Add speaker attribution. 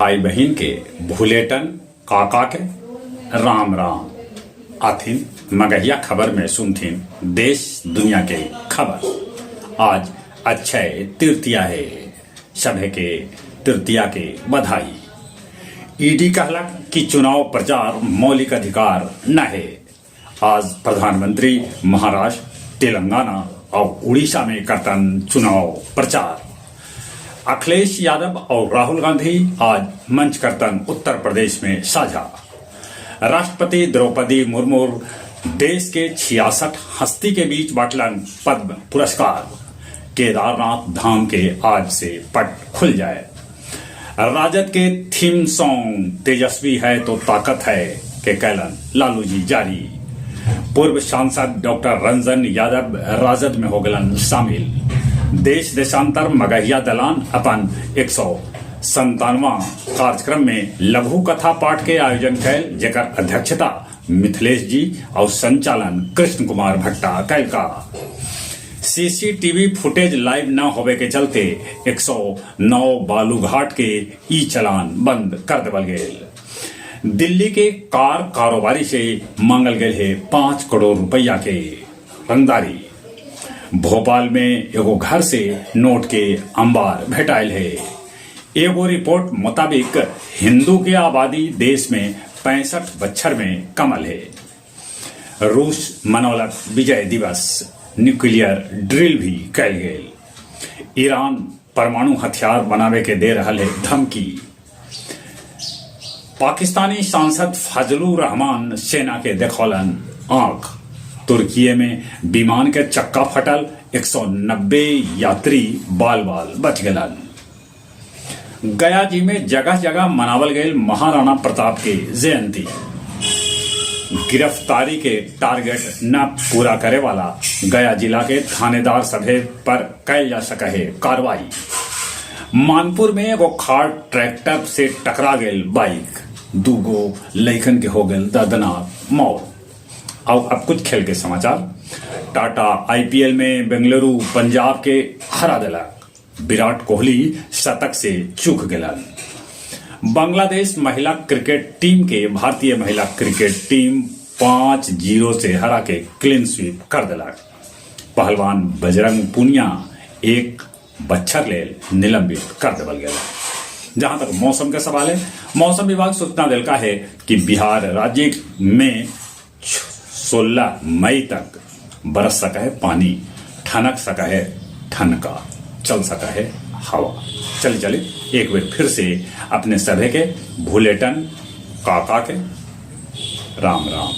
Speaker 1: भाई बहन के भूलेटन काका के राम राम आथिन मगहिया खबर में सुनथिन देश दुनिया के खबर। आज अक्षय तृतीया है, सभे के तृतीया के बधाई। ईडी कहलक कि चुनाव प्रचार मौलिक अधिकार न है। आज प्रधानमंत्री महाराष्ट्र, तेलंगाना और उड़ीसा में करतन चुनाव प्रचार। अखिलेश यादव और राहुल गांधी आज मंच करतन उत्तर प्रदेश में साझा। राष्ट्रपति द्रौपदी मुर्मू देश के 66 हस्ती के बीच बांटलन पद्म पुरस्कार। केदारनाथ धाम के आज से पट खुल जाए। राजद के थीम सॉन्ग तेजस्वी है तो ताकत है के कैलन लालू जी जारी। पूर्व सांसद डॉक्टर रंजन यादव राजद में हो गलन शामिल। देश देशांतर मगहिया दलान अपन 197वां कार्यक्रम में लघु कथा पाठ के आयोजन कैल, जेकर अध्यक्षता मिथिलेश जी और संचालन कृष्ण कुमार भट्टा कैल का। सीसीटीवी फुटेज लाइव न होवे के चलते 109 बालूघाट के ई चलान बंद कर देवल गेल। दिल्ली के कार कारोबारी से मांगल गए है 5 करोड़ रुपया के रंगदारी। भोपाल में एगो घर से नोट के अंबार भेटाइल है। एगो रिपोर्ट मुताबिक हिंदू के आबादी देश में 65 बच्छर में कमल है। रूस मनौलक विजय दिवस, न्यूक्लियर ड्रिल भी कैल गेल। ईरान परमाणु हथियार बनावे के दे रहल है धमकी। पाकिस्तानी सांसद फजलुर रहमान सेना के देखौलन आंख। तुर्की में विमान के चक्का फटल, 190 यात्री बाल बाल बच गलन। गया जी में जगह जगह मनावल गए महाराणा प्रताप के जयंती। गिरफ्तारी के टारगेट न पूरा करे वाला गया जिला के थानेदार सभे पर कैल जा सके है कार्रवाई। मानपुर में एगो खाड़ ट्रैक्टर से टकरा गए बाइक, दूगो लइकन के हो गए दर्दनाक मौत। अब कुछ खेल के समाचार। टाटा आईपीएल में बेंगलुरु पंजाब के हरा दिलक। विराट कोहली शतक से चूक गेलन। बांग्लादेश महिला क्रिकेट टीम के भारतीय महिला क्रिकेट टीम 5-0 से हरा के क्लीन स्वीप कर दिलक। पहलवान बजरंग पुनिया एक बच्छर ले निलंबित कर देवल गया। जहां तक मौसम के सवाल है, मौसम विभाग सूचना दिलका है कि बिहार राज्य में 16 मई तक बरस सका है पानी, ठनक सका है ठनका, चल सका है हवा। चले एक बार फिर से अपने सभे के भूलेटन काका के राम राम।